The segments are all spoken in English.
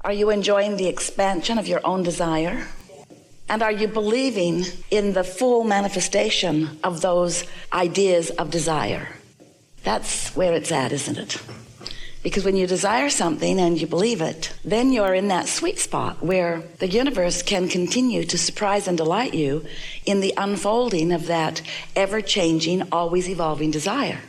Are you enjoying the expansion of your own desire? And are you believing in the full manifestation of those ideas of desire? That's where it's at, isn't it? Because when you desire something and you believe it, then you're in that sweet spot where the universe can continue to surprise and delight you in the unfolding of that ever-changing, always evolving desire.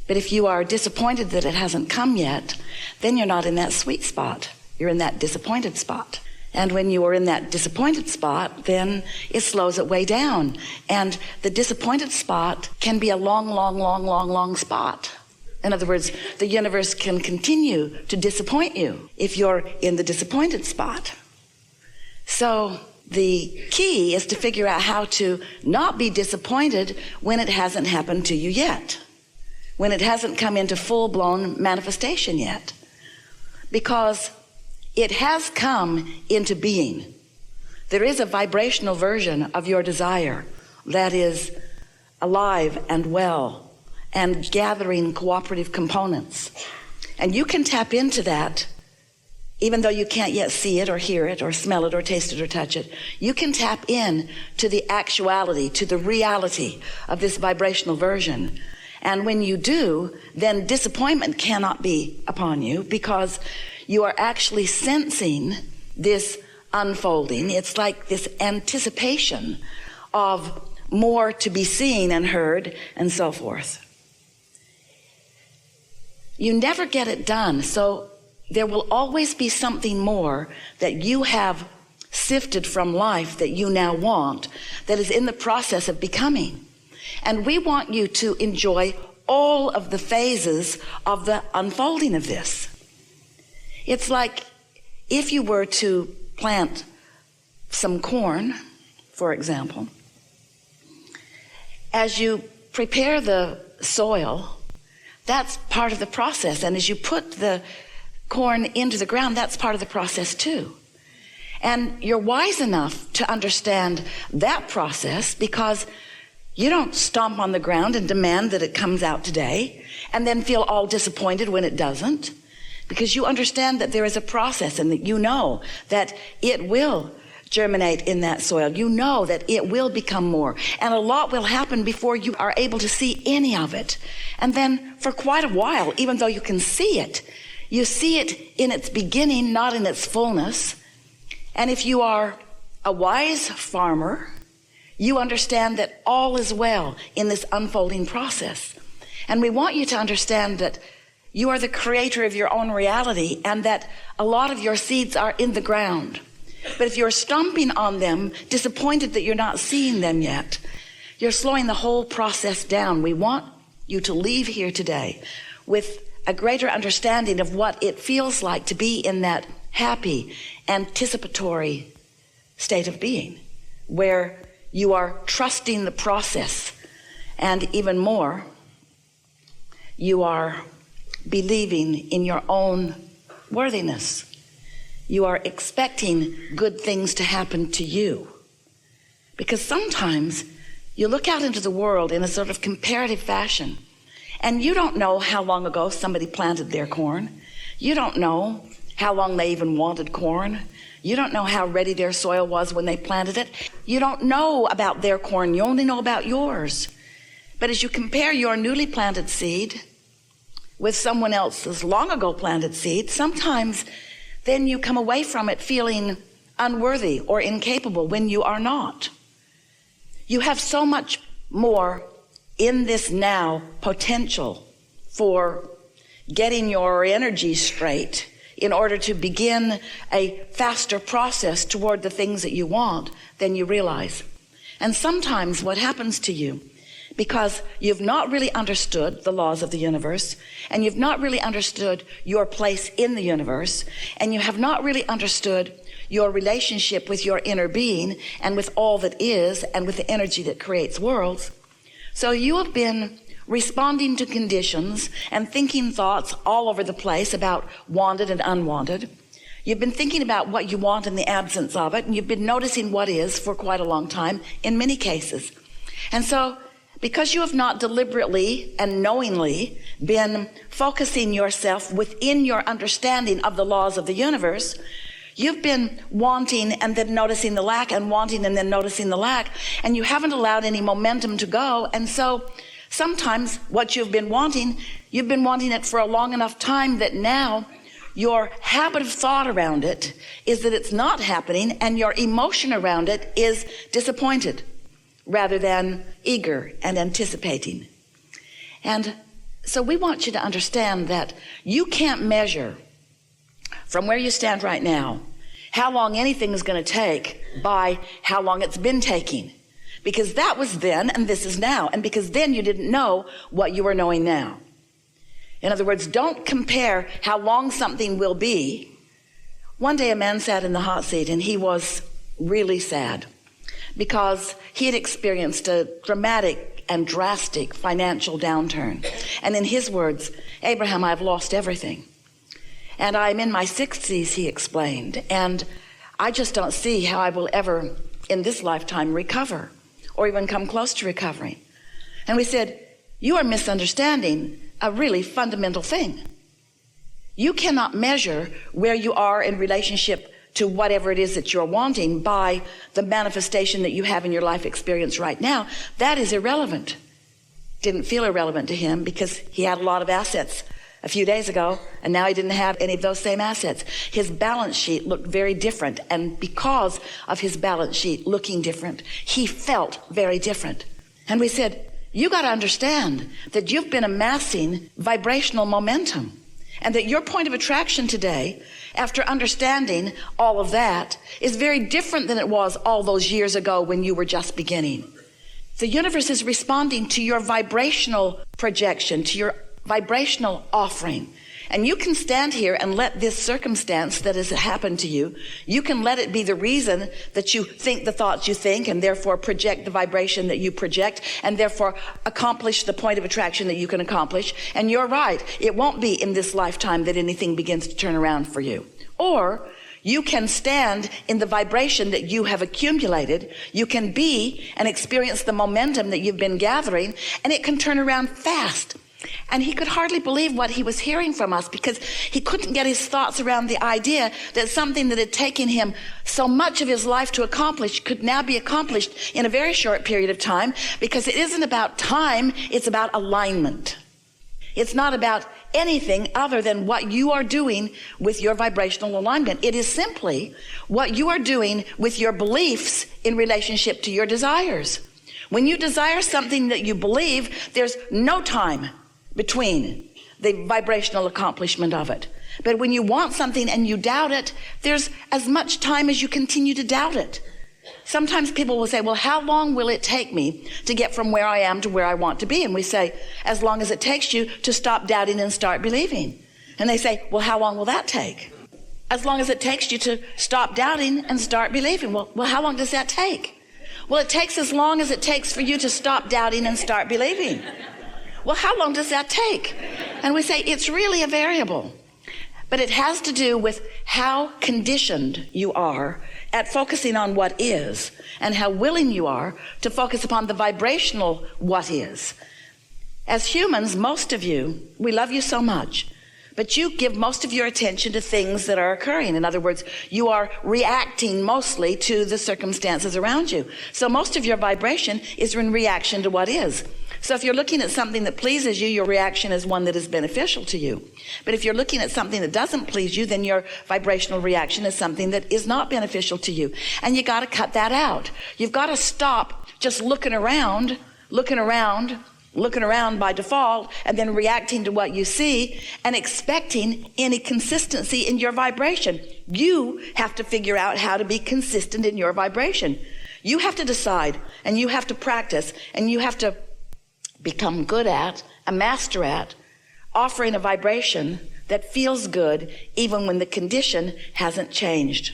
But if you are disappointed that it hasn't come yet, then you're not in that sweet spot. You're in that disappointed spot. And when you are in that disappointed spot, then it slows it way down. And the disappointed spot can be a long spot. In other words, the universe can continue to disappoint you if you're in the disappointed spot. So the key is to figure out how to not be disappointed when it hasn't happened to you yet, when it hasn't come into full-blown manifestation yet. Because it has come into being. There is a vibrational version of your desire that is alive and well and gathering cooperative components. And you can tap into that, even though you can't yet see it or hear it or smell it or taste it or touch it. You can tap in to the actuality, to the reality of this vibrational version. And when you do, then disappointment cannot be upon you because you are actually sensing this unfolding. It's like this anticipation of more to be seen and heard and so forth. You never get it done, so there will always be something more that you have sifted from life that you now want, that is in the process of becoming. And we want you to enjoy all of the phases of the unfolding of this. It's like if you were to plant some corn, for example, as you prepare the soil, that's part of the process. And as you put the corn into the ground, that's part of the process too. And you're wise enough to understand that process because you don't stomp on the ground and demand that it comes out today and then feel all disappointed when it doesn't. Because you understand that there is a process and that you know that it will germinate in that soil. You know that it will become more. And a lot will happen before you are able to see any of it. And then for quite a while, even though you can see it, you see it in its beginning, not in its fullness. And if you are a wise farmer, you understand that all is well in this unfolding process. And we want you to understand that you are the creator of your own reality and that a lot of your seeds are in the ground. But if you're stomping on them, disappointed that you're not seeing them yet, you're slowing the whole process down. We want you to leave here today with a greater understanding of what it feels like to be in that happy, anticipatory state of being, where you are trusting the process, and even more, you are believing in your own worthiness. You are expecting good things to happen to you. Because sometimes you look out into the world in a sort of comparative fashion, and you don't know how long ago somebody planted their corn. You don't know how long they even wanted corn. You don't know how ready their soil was when they planted it. You don't know about their corn. You only know about yours. But as you compare your newly planted seed with someone else's long ago planted seed, sometimes then you come away from it feeling unworthy or incapable when you are not. You have so much more in this now potential for getting your energy straight in order to begin a faster process toward the things that you want than you realize. And sometimes what happens to you, because you've not really understood the laws of the universe, and you've not really understood your place in the universe, and you have not really understood your relationship with your inner being and with all that is and with the energy that creates worlds. So you have been responding to conditions and thinking thoughts all over the place about wanted and unwanted. You've been thinking about what you want in the absence of it, and you've been noticing what is for quite a long time in many cases. And so because you have not deliberately and knowingly been focusing yourself within your understanding of the laws of the universe, You've been wanting and then noticing the lack, and wanting and then noticing the lack, and you haven't allowed any momentum to go. And so sometimes what you've been wanting it for a long enough time that now your habit of thought around it is that it's not happening, and your emotion around it is disappointed rather than eager and anticipating. And so we want you to understand that you can't measure from where you stand right now how long anything is going to take by how long it's been taking. Because that was then and this is now. And because then you didn't know what you are knowing now. In other words, don't compare how long something will be. One day a man sat in the hot seat and he was really sad because he had experienced a dramatic and drastic financial downturn. And in his words, Abraham, I've lost everything. And I'm in my 60s, he explained, and I just don't see how I will ever in this lifetime recover or even come close to recovering. And we said, you are misunderstanding a really fundamental thing. You cannot measure where you are in relationship to whatever it is that you're wanting by the manifestation that you have in your life experience right now. That is irrelevant. Didn't feel irrelevant to him because he had a lot of assets a few days ago, and now he didn't have any of those same assets. His balance sheet looked very different, and because of his balance sheet looking different, he felt very different. And we said, you got to understand that you've been amassing vibrational momentum, and that your point of attraction today, after understanding all of that, is very different than it was all those years ago when you were just beginning. The universe is responding to your vibrational projection, to your vibrational offering. And you can stand here and let this circumstance that has happened to you, you can let it be the reason that you think the thoughts you think, and therefore project the vibration that you project, and therefore accomplish the point of attraction that you can accomplish. And you're right, it won't be in this lifetime that anything begins to turn around for you. Or you can stand in the vibration that you have accumulated. You can be and experience the momentum that you've been gathering, and it can turn around fast. And he could hardly believe what he was hearing from us, because he couldn't get his thoughts around the idea that something that had taken him so much of his life to accomplish could now be accomplished in a very short period of time, because it isn't about time, it's about alignment. It's not about anything other than what you are doing with your vibrational alignment. It is simply what you are doing with your beliefs in relationship to your desires. When you desire something that you believe, there's no time between the vibrational accomplishment of it. But when you want something and you doubt it, there's as much time as you continue to doubt it. Sometimes people will say, well, how long will it take me to get from where I am to where I want to be? And we say, as long as it takes you to stop doubting and start believing. And they say, well, how long will that take? As long as it takes you to stop doubting and start believing. Well, how long does that take? Well, it takes as long as it takes for you to stop doubting and start believing. Well, how long does that take? And we say it's really a variable, but it has to do with how conditioned you are at focusing on what is, and how willing you are to focus upon the vibrational what is. As humans, most of you, we love you so much, but you give most of your attention to things that are occurring. In other words, you are reacting mostly to the circumstances around you. So most of your vibration is in reaction to what is. So if you're looking at something that pleases you, your reaction is one that is beneficial to you. But if you're looking at something that doesn't please you, then your vibrational reaction is something that is not beneficial to you. And you got to cut that out. You've got to stop just looking around by default, and then reacting to what you see and expecting any consistency in your vibration. You have to figure out how to be consistent in your vibration. You have to decide, and you have to practice, and you have to become good at, a master at, offering a vibration that feels good even when the condition hasn't changed.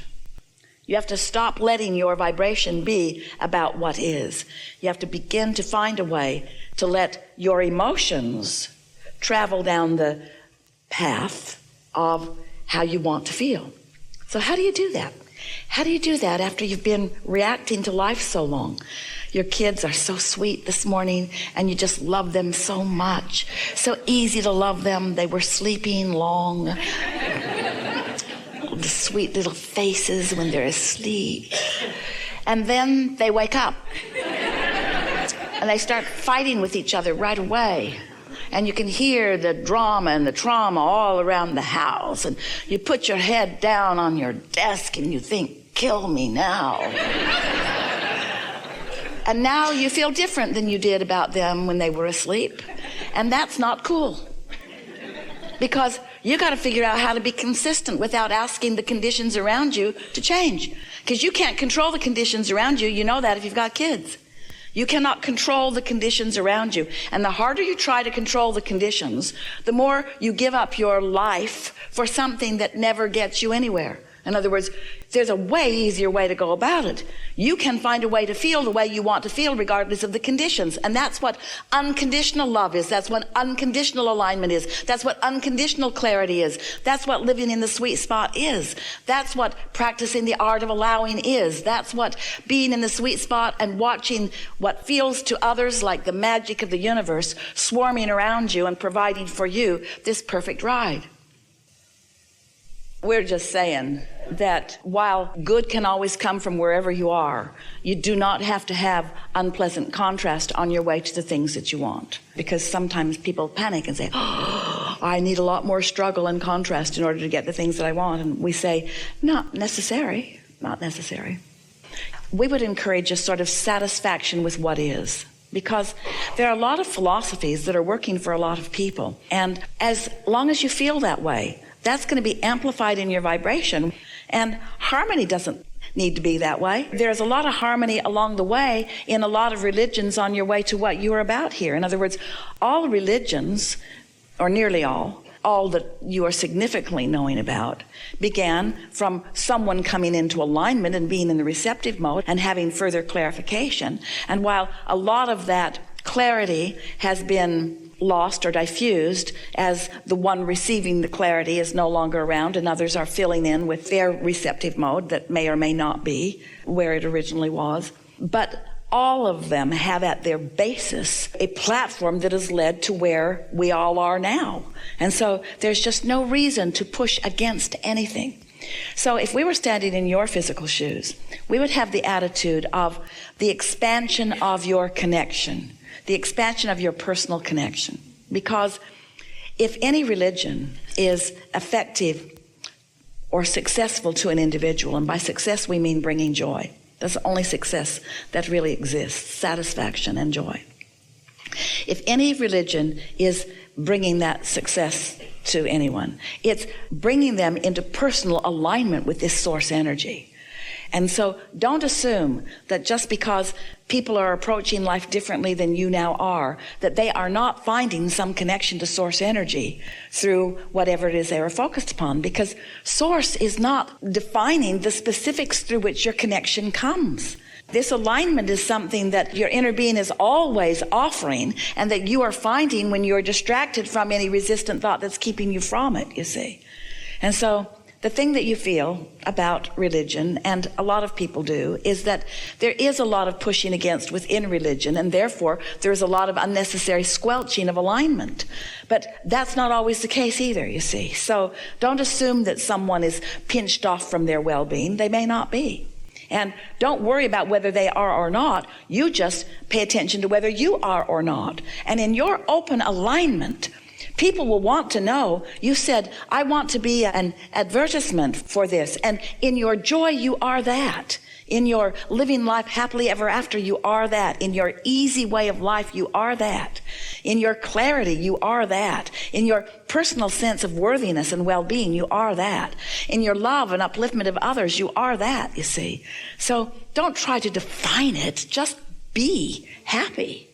You have to stop letting your vibration be about what is. You have to begin to find a way to let your emotions travel down the path of how you want to feel. So how do you do that? How do you do that after you've been reacting to life so long? Your kids are so sweet this morning, and you just love them so much. So easy to love them. They were sleeping long. the sweet little faces when they're asleep. And then they wake up. And they start fighting with each other right away. And you can hear the drama and the trauma all around the house. And you put your head down on your desk and you think, kill me now. And now you feel different than you did about them when they were asleep. And that's not cool. Because you got to figure out how to be consistent without asking the conditions around you to change. Because you can't control the conditions around you. You know that if you've got kids. You cannot control the conditions around you. And the harder you try to control the conditions, the more you give up your life for something that never gets you anywhere. In other words, there's a way easier way to go about it. You can find a way to feel the way you want to feel regardless of the conditions. And that's what unconditional love is. That's what unconditional alignment is. That's what unconditional clarity is. That's what living in the sweet spot is. That's what practicing the art of allowing is. That's what being in the sweet spot and watching what feels to others like the magic of the universe swarming around you and providing for you this perfect ride. We're just saying that while good can always come from wherever you are, you do not have to have unpleasant contrast on your way to the things that you want. Because sometimes people panic and say, oh, I need a lot more struggle and contrast in order to get the things that I want. And we say, not necessary, not necessary. We would encourage a sort of satisfaction with what is. Because there are a lot of philosophies that are working for a lot of people. And as long as you feel that way, that's going to be amplified in your vibration. And harmony doesn't need to be that way. There's a lot of harmony along the way in a lot of religions on your way to what you're about here. In other words, all religions, or nearly all that you are significantly knowing about, began from someone coming into alignment and being in the receptive mode and having further clarification. And while a lot of that clarity has been lost or diffused as the one receiving the clarity is no longer around and others are filling in with their receptive mode that may or may not be where it originally was. But all of them have at their basis a platform that has led to where we all are now. And so there's just no reason to push against anything. So if we were standing in your physical shoes, we would have the attitude of the expansion of your connection, the expansion of your personal connection. Because if any religion is effective or successful to an individual, and by success we mean bringing joy, that's the only success that really exists, satisfaction and joy. If any religion is bringing that success to anyone, it's bringing them into personal alignment with this source energy. And so don't assume that just because people are approaching life differently than you now are, that they are not finding some connection to source energy through whatever it is they are focused upon, because source is not defining the specifics through which your connection comes. This alignment is something that your inner being is always offering and that you are finding when you're distracted from any resistant thought that's keeping you from it, you see. And so the thing that you feel about religion, and a lot of people do, is that there is a lot of pushing against within religion, and therefore there's a lot of unnecessary squelching of alignment. But that's not always the case either, you see. So don't assume that someone is pinched off from their well-being. They may not be. And don't worry about whether they are or not. You just pay attention to whether you are or not. And in your open alignment, people will want to know. You said, I want to be an advertisement for this. And in your joy, you are that. In your living life happily ever after, you are that. In your easy way of life, you are that. In your clarity, you are that. In your personal sense of worthiness and well-being, you are that. In your love and upliftment of others, you are that, you see. So don't try to define it. Just be happy.